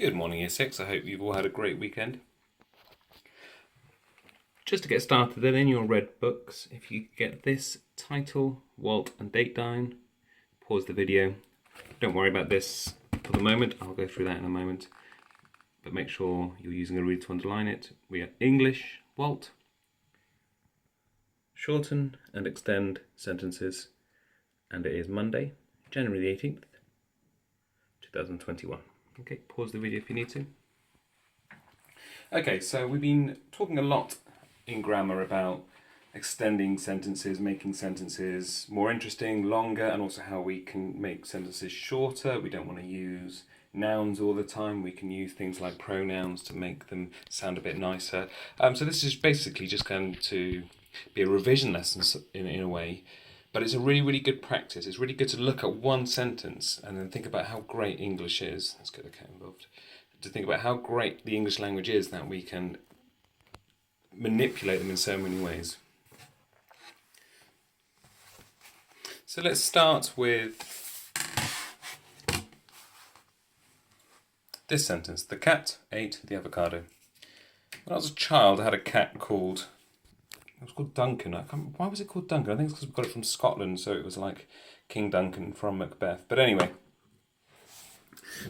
Good morning, Year 6. I hope you've all had a great weekend. Just to get started then, in your red books, if you get this title, Walt and date down, pause the video. Don't worry about this for the moment, I'll go through that in a moment. But make sure you're using a ruler to underline it. We are English, Walt. Shorten and extend sentences. And it is Monday, January the 18th, 2021. Okay, pause the video if you need to. Okay, so we've been talking a lot in grammar about extending sentences, making sentences more interesting, longer, and also how we can make sentences shorter. We don't want to use nouns all the time. We can use things like pronouns to make them sound a bit nicer. So this is basically just going to be a revision lesson in a way. But it's a really, really good practice. It's really good to look at one sentence and then think about how great English is. Let's get the cat involved. To think about how great the English language is, that we can manipulate them in so many ways. So let's start with this sentence. The cat ate the avocado. When I was a child, I had a cat called... It was called Duncan. Why was it called Duncan? I think it's because we got it from Scotland, so it was like King Duncan from Macbeth. But anyway,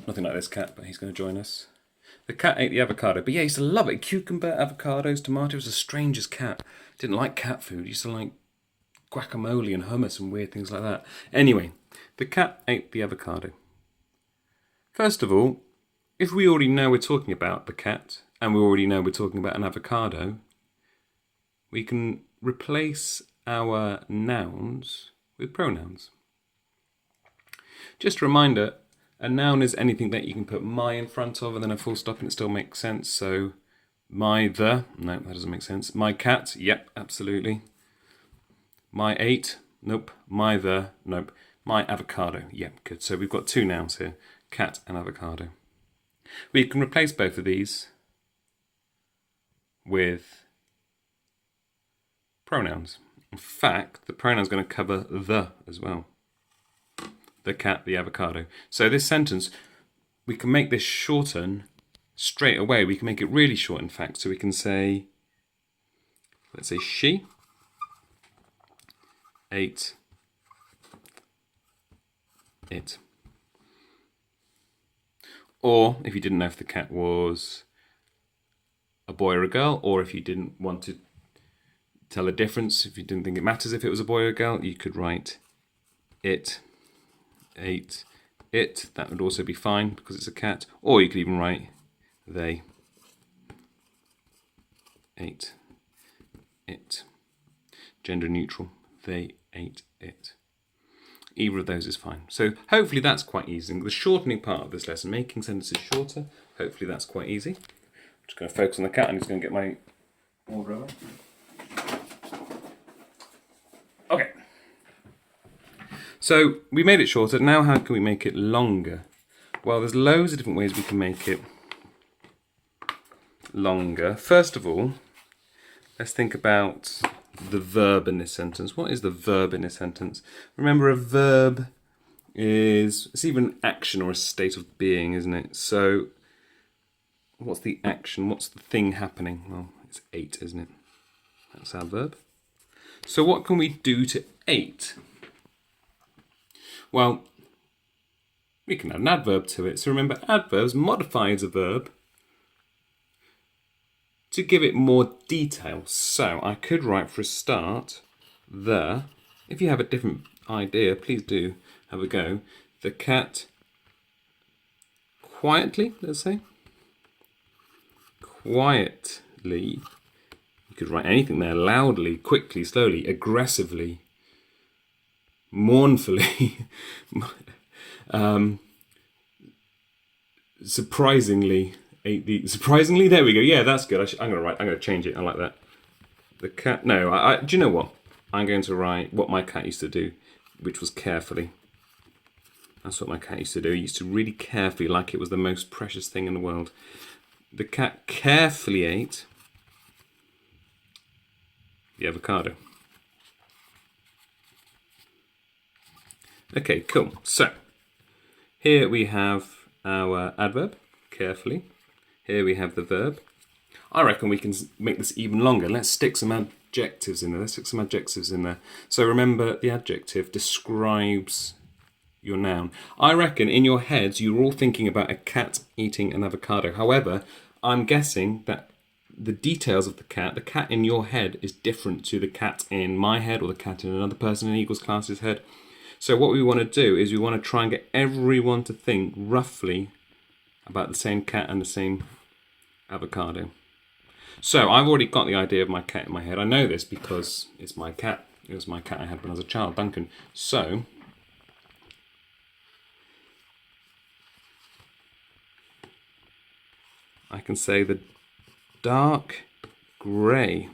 nothing like this cat, but he's going to join us. The cat ate the avocado. But yeah, he used to love it. Cucumber, avocados, tomatoes. It was the strangest cat. Didn't like cat food. He used to like guacamole and hummus and weird things like that. Anyway, the cat ate the avocado. First of all, if we already know we're talking about the cat, and we already know we're talking about an avocado, we can replace our nouns with pronouns. Just a reminder, a noun is anything that you can put my in front of and then a full stop and it still makes sense. So no, that doesn't make sense. My cat, yep, absolutely. My ate, nope. My nope. My avocado, yep, good. So we've got two nouns here, cat and avocado. We can replace both of these with pronouns. In fact, the pronoun is going to cover the as well. The cat, the avocado. So this sentence, we can make this shorten straight away. We can make it really short, in fact. So we can say, let's say she ate it. Or if you didn't know if the cat was a boy or a girl, or if you didn't want to tell a difference, if you didn't think it matters if it was a boy or a girl, you could write it ate it. That would also be fine because it's a cat. Or you could even write they ate it. Gender neutral. They ate it. Either of those is fine. So hopefully that's quite easy. The shortening part of this lesson, making sentences shorter, hopefully that's quite easy. I'm just going to focus on the cat. I'm just going to get my order over. Okay, so we made it shorter. Now how can we make it longer? Well, there's loads of different ways we can make it longer. First of all, let's think about the verb in this sentence. What is the verb in this sentence? Remember, a verb it's either an action or a state of being, isn't it? So what's the action? What's the thing happening? Well, it's ate, isn't it? That's our verb. So what can we do to ate? Well, we can add an adverb to it. So remember, adverbs modifies a verb to give it more detail. So I could write for a start, if you have a different idea, please do have a go. The cat quietly, let's say. Quietly. You could write anything there, loudly, quickly, slowly, aggressively, mournfully, surprisingly, surprisingly, there we go. Yeah, that's good. I'm going to change it. I like that. The cat, no, do you know what? I'm going to write what my cat used to do, which was carefully. That's what my cat used to do. He used to really carefully, like it was the most precious thing in the world. The cat carefully ate the avocado. Okay, cool. So here we have our adverb, carefully. Here we have the verb. I reckon we can make this even longer. Let's stick some adjectives in there. So remember, the adjective describes your noun. I reckon in your heads you're all thinking about a cat eating an avocado. However, I'm guessing that the details of the cat in your head is different to the cat in my head or the cat in another person in Eagles class's head. So what we want to do is we want to try and get everyone to think roughly about the same cat and the same avocado. So I've already got the idea of my cat in my head. I know this because it's my cat. It was my cat I had when I was a child, Duncan. So I can say the dark grey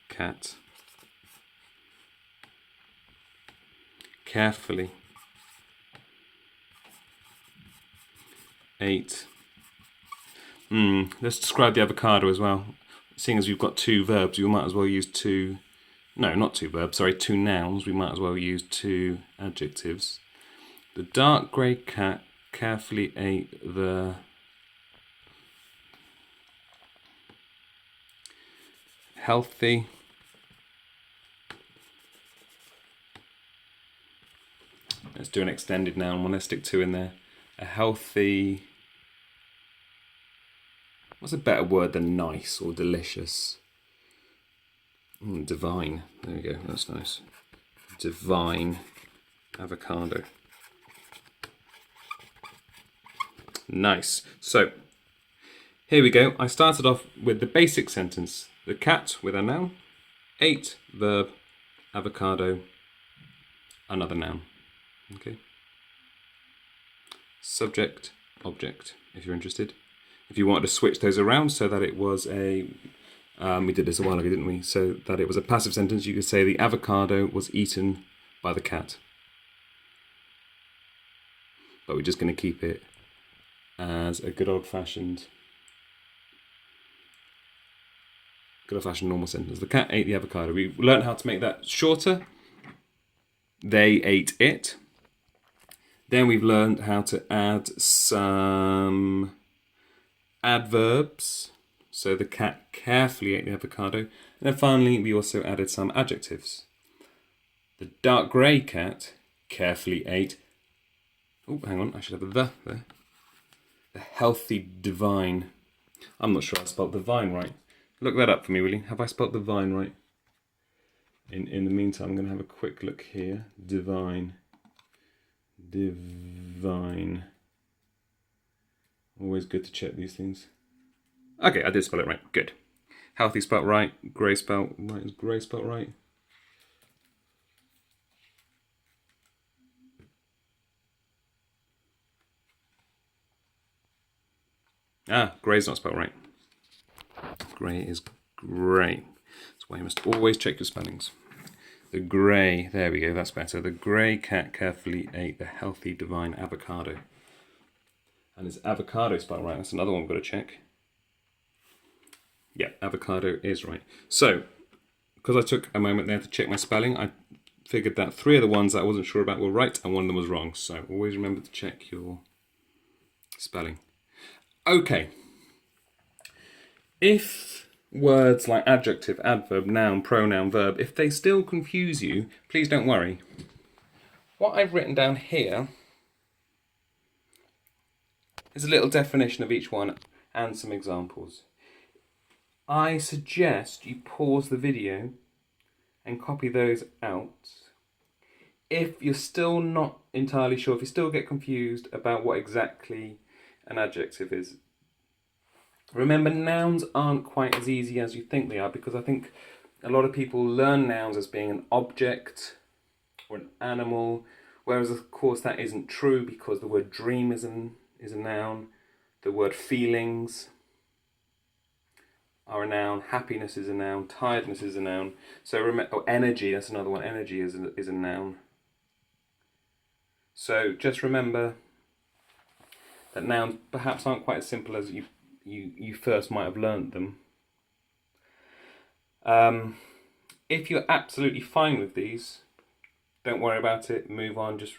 cat carefully ate. Let's describe the avocado as well. Seeing as we've got two verbs, we might as well use two nouns. We might as well use two adjectives. The dark grey cat carefully ate the healthy let's do an extended noun one. Let's stick two in there. A healthy, what's a better word than nice or delicious? Divine. There we go, that's nice. Divine avocado. Nice. So here we go. I started off with the basic sentence. The cat with a noun, ate, verb, avocado, another noun. Okay. Subject, object, if you're interested. If you wanted to switch those around so that it was a, we did this a while ago, didn't we? So that it was a passive sentence, you could say the avocado was eaten by the cat. But we're just going to keep it as a good old-fashioned normal sentence. The cat ate the avocado. We learned how to make that shorter. They ate it. Then we've learned how to add some adverbs. So the cat carefully ate the avocado. And then finally, we also added some adjectives. The dark grey cat carefully ate. Oh, hang on, I should have a the there. The healthy divine. I'm not sure I spelled divine right. Look that up for me, will you? Have I spelt divine right? In the meantime, I'm going to have a quick look here. Divine. Always good to check these things. Okay, I did spell it right. Good. Healthy spelt right. Grey spelt right. Is grey spelt right? Grey's not spelled right. Grey is grey. That's why you must always check your spellings. The grey, there we go, that's better. The grey cat carefully ate the healthy divine avocado. And is avocado spelled right? That's another one we've got to check. Yeah, avocado is right. So, because I took a moment there to check my spelling, I figured that 3 of the ones that I wasn't sure about were right and 1 of them was wrong. So always remember to check your spelling. Okay. If words like adjective, adverb, noun, pronoun, verb, if they still confuse you, please don't worry. What I've written down here is a little definition of each one and some examples. I suggest you pause the video and copy those out. If you're still not entirely sure, if you still get confused about what exactly an adjective is, remember, nouns aren't quite as easy as you think they are, because I think a lot of people learn nouns as being an object or an animal, whereas of course that isn't true, because the word dream is a noun, the word feelings are a noun, happiness is a noun, tiredness is a noun. So remember, energy, that's another one, energy is a noun. So just remember that nouns perhaps aren't quite as simple as you first might have learned them. If you're absolutely fine with these, don't worry about it, move on, just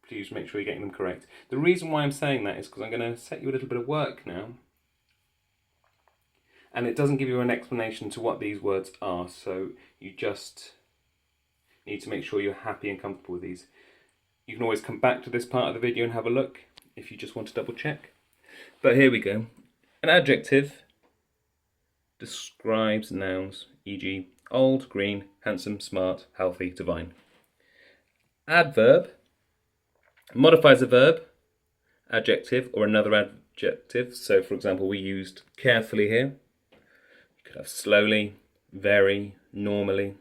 please make sure you're getting them correct. The reason why I'm saying that is because I'm going to set you a little bit of work now. And it doesn't give you an explanation to what these words are, so you just need to make sure you're happy and comfortable with these. You can always come back to this part of the video and have a look if you just want to double check. But here we go. An adjective describes nouns, e.g. old, green, handsome, smart, healthy, divine. Adverb modifies a verb, adjective, or another adjective. So for example, we used carefully here. You could have slowly, very, normally,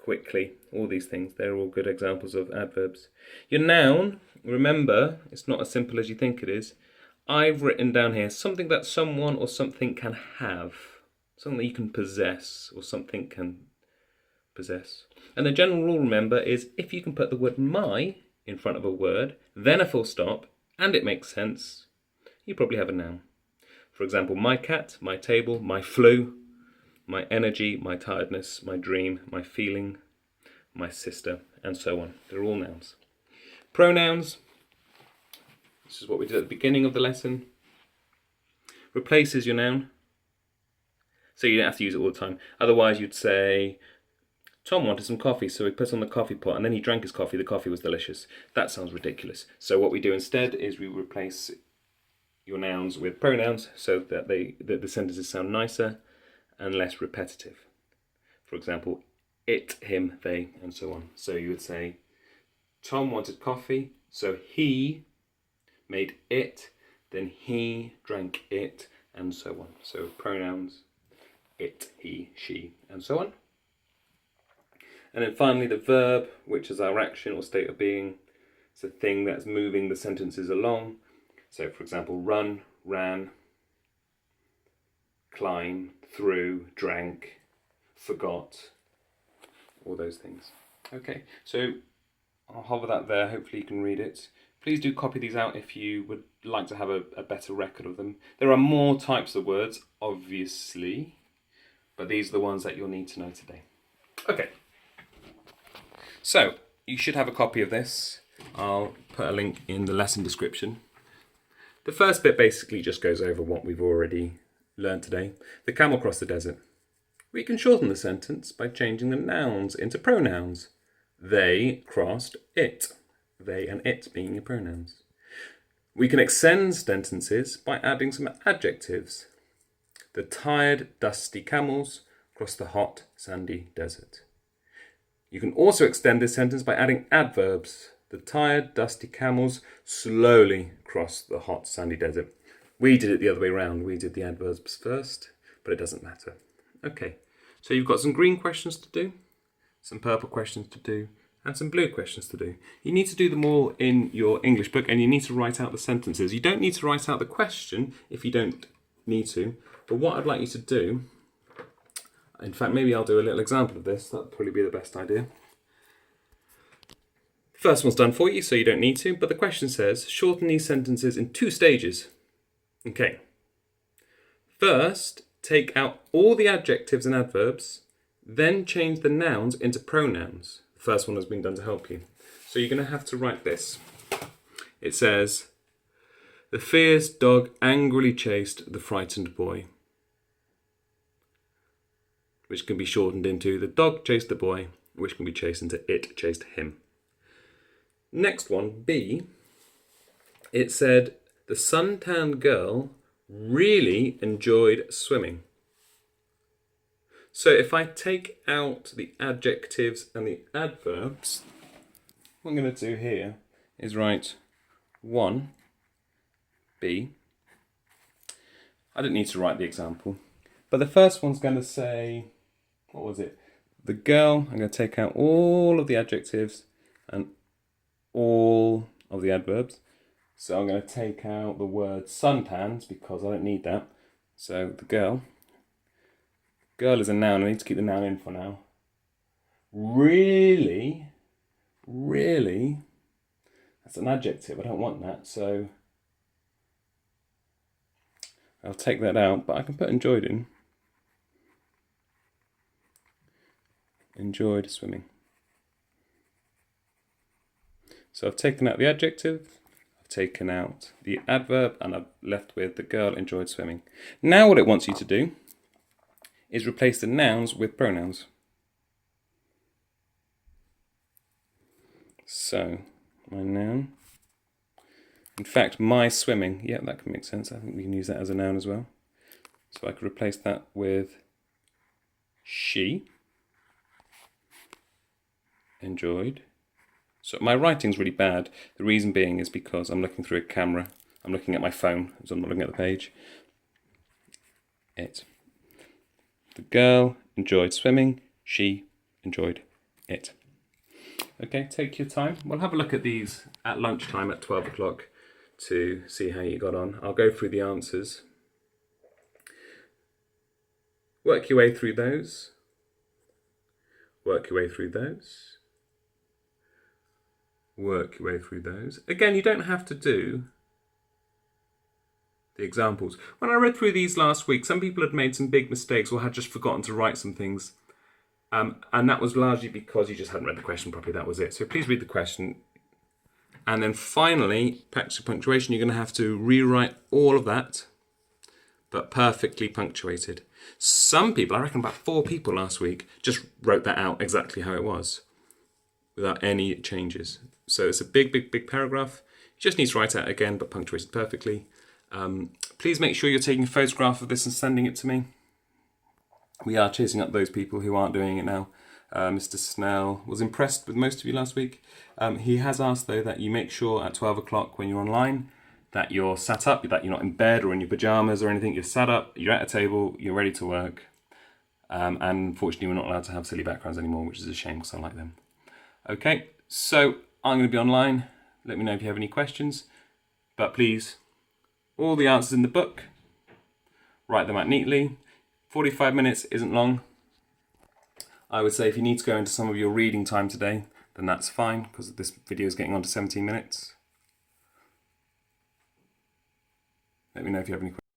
quickly, all these things. They're all good examples of adverbs. Your noun, remember, it's not as simple as you think it is. I've written down here something that someone or something can have, something that you can possess or something can possess. And the general rule, remember, is if you can put the word my in front of a word, then a full stop, and it makes sense, you probably have a noun. For example, my cat, my table, my flu, my energy, my tiredness, my dream, my feeling, my sister, and so on. They're all nouns. Pronouns, this is what we did at the beginning of the lesson, replaces your noun. So you don't have to use it all the time. Otherwise you'd say, Tom wanted some coffee, so he put on the coffee pot and then he drank his coffee. The coffee was delicious. That sounds ridiculous. So what we do instead is we replace your nouns with pronouns so that the sentences sound nicer and less repetitive. For example, it, him, they, and so on. So you would say, Tom wanted coffee, so he made it, then he drank it, and so on. So pronouns, it, he, she, and so on. And then finally the verb, which is our action or state of being. It's a thing that's moving the sentences along. So for example, run, ran, climb, threw, drank, forgot, all those things. Okay, so I'll hover that there, hopefully you can read it. Please do copy these out if you would like to have a better record of them. There are more types of words, obviously, but these are the ones that you'll need to know today. Okay, so you should have a copy of this. I'll put a link in the lesson description. The first bit basically just goes over what we've already learned today. The camel crossed the desert. We can shorten the sentence by changing the nouns into pronouns. They crossed it. They and it being your pronouns. We can extend sentences by adding some adjectives. The tired, dusty camels crossed the hot, sandy desert. You can also extend this sentence by adding adverbs. The tired, dusty camels slowly crossed the hot, sandy desert. We did it the other way around. We did the adverbs first, but it doesn't matter. Okay, so you've got some green questions to do, some purple questions to do, and some blue questions to do. You need to do them all in your English book, and you need to write out the sentences. You don't need to write out the question if you don't need to, but what I'd like you to do, in fact, maybe I'll do a little example of this. That'd probably be the best idea. First one's done for you, so you don't need to, but the question says, shorten these sentences in 2 stages. Okay. First, take out all the adjectives and adverbs, then change the nouns into pronouns. The first one has been done to help you. So you're going to have to write this. It says, the fierce dog angrily chased the frightened boy, which can be shortened into the dog chased the boy, which can be chased into it chased him. Next one, B, it said, the suntanned girl really enjoyed swimming. So if I take out the adjectives and the adverbs, what I'm going to do here is write 1, B. I don't need to write the example, but the first one's going to say, what was it? The girl, I'm going to take out all of the adjectives and all of the adverbs. So I'm going to take out the word suntanned because I don't need that. So the girl. Girl is a noun. I need to keep the noun in for now. Really, that's an adjective. I don't want that. So I'll take that out, but I can put enjoyed in. Enjoyed swimming. So I've taken out the adjective, I've taken out the adverb, and I've left with the girl enjoyed swimming. Now what it wants you to do is replace the nouns with pronouns. So, my noun. In fact, my swimming. Yeah, that can make sense. I think we can use that as a noun as well. So I could replace that with she enjoyed. So my writing's really bad. The reason being is because I'm looking through a camera. I'm looking at my phone, so I'm not looking at the page. It. The girl enjoyed swimming. She enjoyed it. Okay, take your time. We'll have a look at these at lunchtime at 12 o'clock to see how you got on. I'll go through the answers. Work your way through those. Work your way through those. Work your way through those. Again, you don't have to do the examples. When I read through these last week, some people had made some big mistakes or had just forgotten to write some things. And that was largely because you just hadn't read the question properly, that was it. So please read the question. And then finally, practice punctuation, you're going to have to rewrite all of that, but perfectly punctuated. Some people, I reckon about 4 people last week, just wrote that out exactly how it was, without any changes. So it's a big paragraph. You just need to write out again, but punctuated perfectly. Please make sure you're taking a photograph of this and sending it to me. We are chasing up those people who aren't doing it now. Mr. Snell was impressed with most of you last week. He has asked, though, that you make sure at 12 o'clock when you're online that you're sat up, that you're not in bed or in your pyjamas or anything. You're sat up, you're at a table, you're ready to work. And unfortunately, we're not allowed to have silly backgrounds anymore, which is a shame because I like them. Okay, so I'm going to be online. Let me know if you have any questions. But please, all the answers in the book, write them out neatly. 45 minutes isn't long. I would say if you need to go into some of your reading time today, then that's fine, because this video is getting on to 17 minutes. Let me know if you have any questions.